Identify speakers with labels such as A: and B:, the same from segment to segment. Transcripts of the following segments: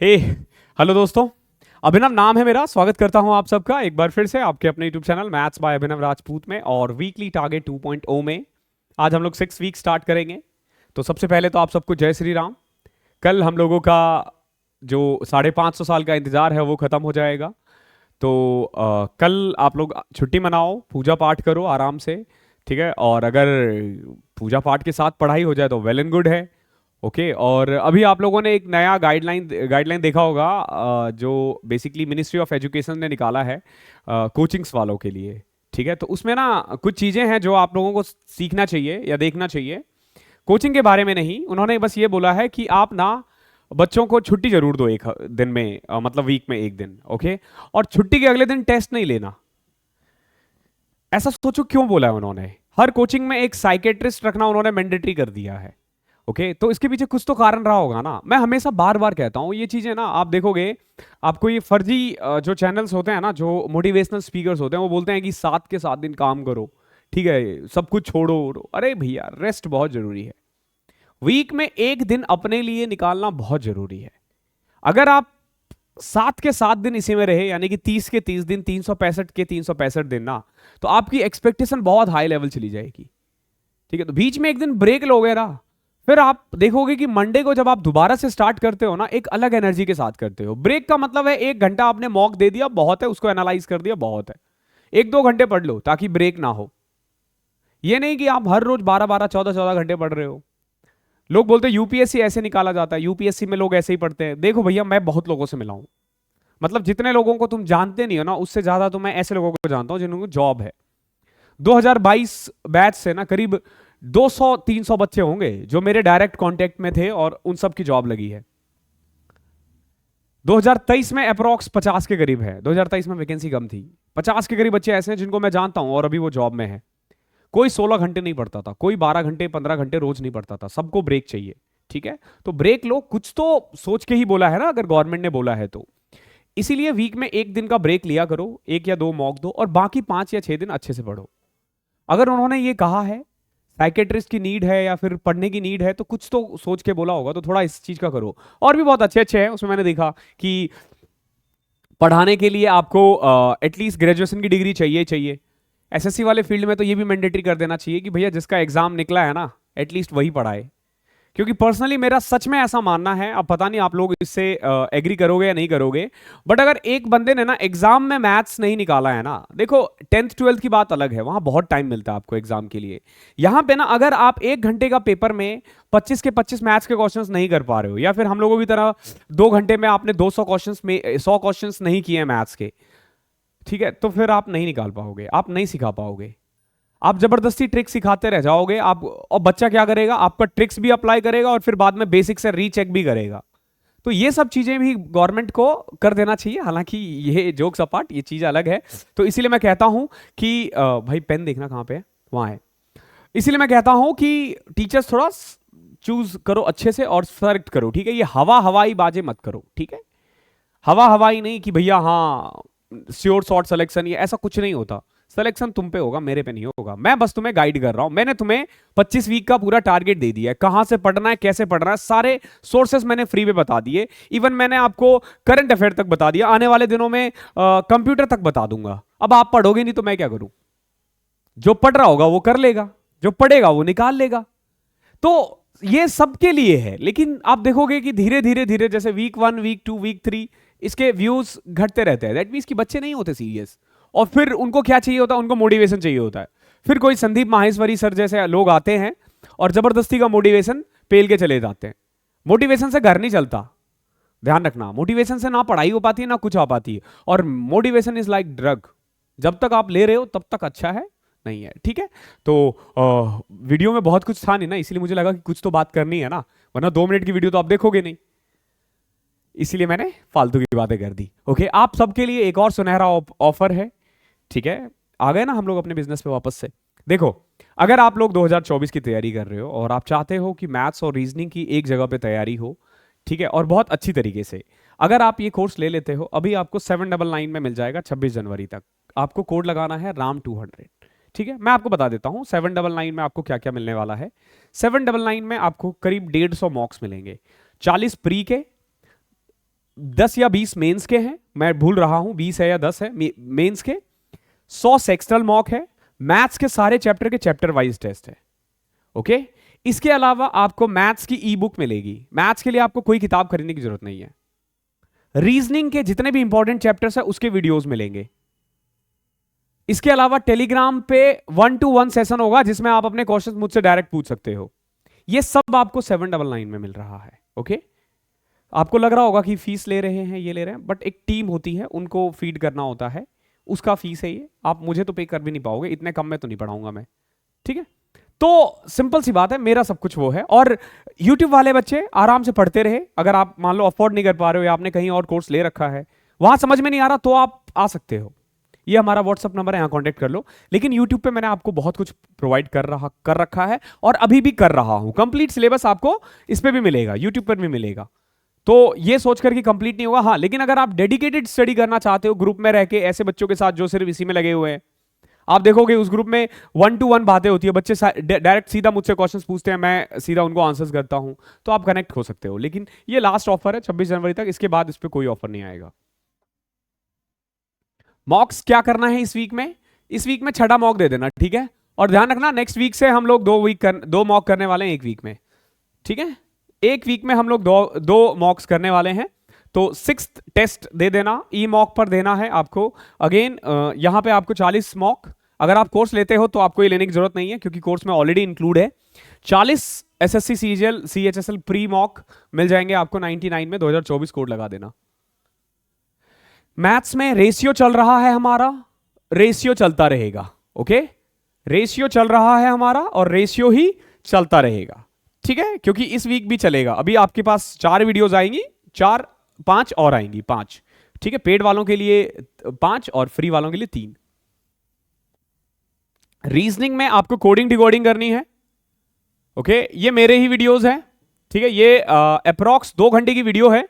A: हे hello दोस्तों। अभिनव नाम है मेरा। स्वागत करता हूं आप सबका एक बार फिर से आपके अपने यूट्यूब चैनल मैथ्स बाय अभिनव राजपूत में और वीकली टारगेट 2.0 में। आज हम लोग 6 वीक स्टार्ट करेंगे। तो सबसे पहले तो आप सबको जय श्री राम। कल हम लोगों का जो 550 साल का इंतजार है वो खत्म हो जाएगा। तो कल आप लोग छुट्टी मनाओ, पूजा पाठ करो आराम से, ठीक है। और अगर पूजा पाठ के साथ पढ़ाई हो जाए तो वेल एंड गुड है। ओके और अभी आप लोगों ने एक नया गाइडलाइन देखा होगा जो बेसिकली मिनिस्ट्री ऑफ एजुकेशन ने निकाला है कोचिंग्स वालों के लिए, ठीक है। तो उसमें ना कुछ चीज़ें हैं जो आप लोगों को सीखना चाहिए या देखना चाहिए। कोचिंग के बारे में नहीं, उन्होंने बस ये बोला है कि आप ना बच्चों को छुट्टी जरूर दो एक दिन में, मतलब वीक में एक दिन, ओके। और छुट्टी के अगले दिन टेस्ट नहीं लेना। ऐसा सोचो क्यों बोला है उन्होंने। हर कोचिंग में एक साइकेट्रिस्ट रखना उन्होंने मैंडेटरी कर दिया है। ओके तो इसके पीछे कुछ तो कारण रहा होगा ना। मैं हमेशा बार बार कहता हूं ये चीजें ना, आप देखोगे आपको ये फर्जी जो चैनल्स होते हैं ना, जो मोटिवेशनल स्पीकर्स होते हैं, वो बोलते हैं कि 7 के 7 दिन काम करो, ठीक है, सब कुछ छोड़ो। अरे भैया रेस्ट बहुत जरूरी है। वीक में एक दिन अपने लिए निकालना बहुत जरूरी है। अगर आप 7 के 7 दिन इसी में रहे, यानी कि 30 के 30 दिन, 365 के 365 दिन ना, तो आपकी एक्सपेक्टेशन बहुत हाई लेवल चली जाएगी, ठीक है। तो बीच में एक दिन ब्रेक लोगे ना, फिर आप देखोगे कि मंडे को जब आप दोबारा से स्टार्ट करते हो ना, एक अलग एनर्जी के साथ करते हो। ब्रेक का मतलब है 1 घंटा आपने मॉक दे दिया, बहुत है, उसको एनालाइज कर दिया, बहुत है। 1-2 घंटे पढ़ लो ताकि ब्रेक ना हो। ये नहीं कि आप हर रोज 12-12 14-14 घंटे पढ़ रहे हो। लोग बोलते हैं यूपीएससी ऐसे निकाला जाता है, यूपीएससी में लोग ऐसे ही पढ़ते हैं। देखो भैया मैं बहुत लोगों से मिला हूं, मतलब जितने लोगों को तुम जानते नहीं हो ना, उससे ज्यादा तो मैं ऐसे लोगों को जानता हूं जिनको जॉब है। 2022 बैच से ना करीब 200-300 बच्चे होंगे जो मेरे डायरेक्ट कांटेक्ट में थे और उन सब की जॉब लगी है। 2023 में अप्रोक्स 50 के करीब है। 2023 में वैकेंसी कम थी। 50 के करीब बच्चे ऐसे हैं जिनको मैं जानता हूं और अभी वो जॉब में है। कोई 16 घंटे नहीं पढ़ता था, कोई 12 घंटे 15 घंटे रोज नहीं पढ़ता था। सबको ब्रेक चाहिए, ठीक है। तो ब्रेक लो, कुछ तो सोच के ही बोला है ना, अगर गवर्नमेंट ने बोला है तो। इसीलिए वीक में एक दिन का ब्रेक लिया करो, 1 या 2 मॉक दो और बाकी 5 या 6 दिन अच्छे से पढ़ो। अगर उन्होंने ये कहा है साइकेट्रिस्ट की नीड है या फिर पढ़ने की नीड है, तो कुछ तो सोच के बोला होगा, तो थोड़ा इस चीज का करो। और भी बहुत अच्छे अच्छे हैं उसमें, मैंने देखा कि पढ़ाने के लिए आपको एटलीस्ट ग्रेजुएशन की डिग्री चाहिए। एसएससी वाले फील्ड में तो ये भी मैंडेटरी कर देना चाहिए कि भैया जिसका एग्जाम निकला है ना, एटलीस्ट वही पढ़ाए। क्योंकि पर्सनली मेरा सच में ऐसा मानना है, अब पता नहीं आप लोग इससे एग्री करोगे या नहीं करोगे, बट अगर एक बंदे ने ना एग्जाम में मैथ्स नहीं निकाला है ना, देखो 10th 12th की बात अलग है, वहां बहुत टाइम मिलता है आपको एग्जाम के लिए। यहां पे ना अगर आप 1 घंटे का पेपर में 25 के 25 मैथ्स के क्वेश्चंस नहीं कर पा रहे हो, या फिर हम लोगों की तरह 2 घंटे में आपने 200 क्वेश्चंस में 100 क्वेश्चंस नहीं किए मैथ्स के, ठीक है, तो फिर आप नहीं निकाल पाओगे, आप नहीं सिखा पाओगे। आप जबरदस्ती ट्रिक सिखाते रह जाओगे आप, और बच्चा क्या करेगा, आपका ट्रिक्स भी अप्लाई करेगा और फिर बाद में बेसिक से रीचेक भी करेगा। तो ये सब चीजें भी गवर्नमेंट को कर देना चाहिए। हालांकि ये जोक्स अपार्ट, ये चीज अलग है। तो इसीलिए मैं कहता हूं कि भाई पेन देखना कहां पे है, वहां है। इसीलिए मैं कहता हूं कि टीचर्स थोड़ा चूज करो अच्छे से और सेलेक्ट करो, ठीक है। ये हवा हवाई बाजे मत करो, ठीक है। हवा हवाई नहीं कि भैया हाँ श्योर शॉर्ट सिलेक्शन, ये ऐसा कुछ नहीं होता। सिलेक्शन तुम पे होगा, मेरे पे नहीं होगा। मैं बस तुम्हें गाइड कर रहा हूं। मैंने तुम्हें 25 वीक का पूरा टारगेट दे दिया है, कहां से पढ़ना है, कैसे पढ़ना है, सारे सोर्सेस मैंने फ्री में बता दिए। इवन मैंने आपको करंट अफेयर तक बता दिया, आने वाले दिनों में कंप्यूटर तक बता दूंगा। अब आप पढ़ोगे नहीं तो मैं क्या करूं। जो पढ़ रहा होगा वो कर लेगा, जो पढ़ेगा वो निकाल लेगा। तो ये सबके लिए है। लेकिन आप देखोगे कि धीरे धीरे धीरे जैसे वीक 1 वीक 2 वीक 3 इसके व्यूज घटते रहते हैं। दैट मीन्स कि बच्चे नहीं होते सीरियस, और फिर उनको क्या चाहिए होता है, उनको मोटिवेशन चाहिए होता है। फिर कोई संदीप माहेश्वरी सर जैसे लोग आते हैं और जबरदस्ती का मोटिवेशन पेल के चले जाते हैं। मोटिवेशन से घर नहीं चलता, ध्यान रखना। मोटिवेशन से ना पढ़ाई हो पाती है ना कुछ हो पाती है। और मोटिवेशन इज लाइक ड्रग, जब तक आप ले रहे हो तब तक अच्छा है, नहीं है, ठीक है। तो वीडियो में बहुत कुछ था नहीं ना, इसलिए मुझे लगा कि कुछ तो बात करनी है ना, वरना 2 मिनट की वीडियो तो आप देखोगे नहीं, इसीलिए मैंने फालतू की बातें कर दी। ओके आप सबके लिए एक और सुनहरा ऑफर है, ठीक है। आ गए ना हम लोग अपने बिजनेस पे वापस से। देखो अगर आप लोग 2024 की तैयारी कर रहे हो और आप चाहते हो कि मैथ्स और रीजनिंग की एक जगह पे तैयारी हो, ठीक है, और बहुत अच्छी तरीके से, अगर आप ये कोर्स ले लेते हो, अभी आपको 799 में मिल जाएगा 26 जनवरी तक। आपको कोड लगाना है RAM200, ठीक है। मैं आपको बता देता हूं 799 में आपको क्या क्या मिलने वाला है। 799 में आपको करीब 150 मॉक्स मिलेंगे, 40 प्री के, 10 या 20 मेंस के हैं, मैं भूल रहा हूं 20 है या 10 है मेंस के, 100 सेक्सटल मॉक है, मैथ्स के सारे चैप्टर के चैप्टर वाइज टेस्ट है। ओके, इसके अलावा आपको मैथ्स की ई बुक मिलेगी, मैथ्स के लिए आपको कोई किताब खरीदने की जरूरत नहीं है। रीजनिंग के जितने भी इंपॉर्टेंट चैप्टर्स है उसके वीडियोस मिलेंगे। इसके अलावा टेलीग्राम पे 1-to-1 सेशन होगा जिसमें आप अपने क्वेश्चन मुझसे डायरेक्ट पूछ सकते हो। ये सब आपको 799 में मिल रहा है। ओके, आपको लग रहा होगा कि फीस ले रहे हैं, ये ले रहे हैं, बट एक टीम होती है, उनको फीड करना होता है, उसका फीस है ये। आप मुझे तो पे कर भी नहीं पाओगे, इतने कम में तो नहीं पढ़ाऊंगा मैं, ठीक है। तो सिंपल सी बात है, मेरा सब कुछ वो है। और YouTube वाले बच्चे आराम से पढ़ते रहे, अगर आप मान लो अफोर्ड नहीं कर पा रहे हो या आपने कहीं और कोर्स ले रखा है, वहां समझ में नहीं आ रहा तो आप आ सकते हो, ये हमारा व्हाट्सअप नंबर है, यहाँ कॉन्टेक्ट कर लो। लेकिन यूट्यूब पे मैंने आपको बहुत कुछ प्रोवाइड कर रखा है और अभी भी कर रहा हूं। कंप्लीट सिलेबस आपको इस पे भी मिलेगा, यूट्यूब पर भी मिलेगा। तो ये सोचकर कि कंप्लीट नहीं होगा, हाँ, लेकिन अगर आप डेडिकेटेड स्टडी करना चाहते हो ग्रुप में रह के ऐसे बच्चों के साथ जो सिर्फ इसी में लगे हुए हैं, आप देखोगे उस ग्रुप में 1-to-1 बातें होती है, बच्चे डायरेक्ट सीधा मुझसे क्वेश्चंस पूछते हैं, मैं सीधा उनको आंसर्स करता हूं, तो आप कनेक्ट हो सकते हो। लेकिन ये लास्ट ऑफर है 26 जनवरी तक, इसके बाद इस पर कोई ऑफर नहीं आएगा। मॉक्स क्या करना है इस वीक में? इस वीक में 6 मॉक दे देना, ठीक है। और ध्यान रखना नेक्स्ट वीक से हम लोग 2 मॉक करने वाले हैं एक वीक में, ठीक है। एक वीक में हम लोग दो मॉक्स करने वाले हैं। तो 6th टेस्ट दे देना, ई मॉक पर देना है आपको। अगेन यहां पे आपको 40 मॉक, अगर आप कोर्स लेते हो तो आपको ये लेने की जरूरत नहीं है क्योंकि कोर्स में ऑलरेडी इंक्लूड है। 40 SSC CGL CHSL pre mock मिल जाएंगे आपको 99 में, 2024 कोड लगा देना। मैथ्स में रेशियो चल रहा है हमारा, रेशियो चलता रहेगा। ओके, रेशियो चल रहा है हमारा और रेशियो ही चलता रहेगा, ठीक है, क्योंकि इस वीक भी चलेगा। अभी आपके पास 4 वीडियोस आएंगी, 5 और आएंगी, 5, ठीक है। पेड वालों के लिए 5 और फ्री वालों के लिए 3। रीजनिंग में आपको कोडिंग डिकोडिंग करनी है। ओके, ये मेरे ही वीडियोस हैं, ठीक है। ये अप्रॉक्स 2 घंटे की वीडियो है,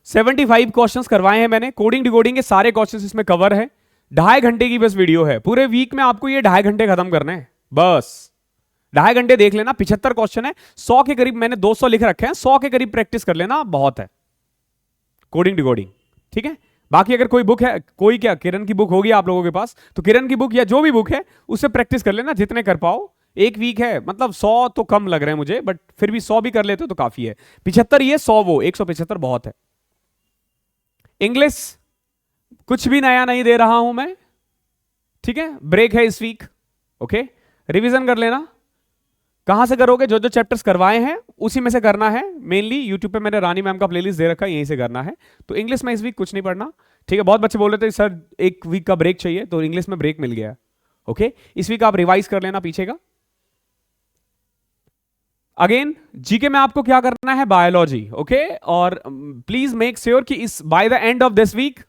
A: 75 क्वेश्चंस करवाए हैं मैंने, कोडिंग डिकोडिंग के सारे क्वेश्चंस इसमें कवर है। 2.5 घंटे की बस वीडियो है, पूरे वीक में आपको ये 2.5 घंटे खत्म करने हैं, बस 2.5 घंटे देख लेना। 75 क्वेश्चन है, 100 के करीब मैंने 200 लिख रखे हैं, 100 के करीब प्रैक्टिस कर लेना, बहुत है कोडिंग डिकोडिंग, ठीक है। बाकी अगर कोई बुक है, कोई क्या किरण की बुक होगी आप लोगों के पास, तो किरण की बुक या जो भी बुक है उससे प्रैक्टिस कर लेना जितने कर पाओ। एक वीक है, मतलब 100 तो कम लग रहे हैं मुझे, बट फिर भी 100 भी कर लेते हो तो काफी है। 75 ये, 100 वो, 175 बहुत है। इंग्लिश कुछ भी नया नहीं दे रहा हूं मैं, ठीक है, ब्रेक है इस वीक। ओके, रिवीजन कर लेना। कहां से करोगे? जो जो चैप्टर्स करवाए हैं उसी में से करना है। मेनली यूट्यूब पे मैंने रानी मैम का प्लेलिस्ट दे रखा है, यहीं से करना है। तो इंग्लिश में इस वीक कुछ नहीं पढ़ना, ठीक है। बहुत बच्चे बोल रहे थे सर 1 वीक का ब्रेक चाहिए, तो इंग्लिश में ब्रेक मिल गया। ओके, इस वीक आप रिवाइज कर लेना पीछे का। अगेन जीके में आपको क्या करना है? बायोलॉजी। ओके, और प्लीज मेक श्योर कि इस by the end of this week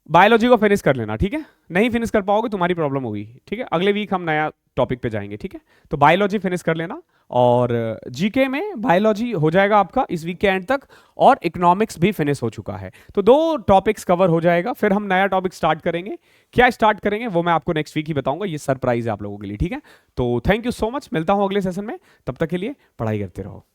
A: biology को फिनिश कर लेना, ठीक है। नहीं फिनिश कर पाओगे तुम्हारी प्रॉब्लम होगी, ठीक है। अगले वीक हम नया टॉपिक पे जाएंगे, ठीक है। तो बायोलॉजी फिनिश कर लेना, और जीके में बायोलॉजी हो जाएगा आपका इस वीक के एंड तक, और इकोनॉमिक्स भी फिनिश हो चुका है। तो 2 टॉपिक्स कवर हो जाएगा, फिर हम नया टॉपिक स्टार्ट करेंगे। क्या स्टार्ट करेंगे वो मैं आपको नेक्स्ट वीक ही बताऊंगा, ये सरप्राइज है आप लोगों के लिए, ठीक है। तो थैंक यू सो मच, मिलता हूं अगले सेशन में, तब तक के लिए पढ़ाई करते रहो।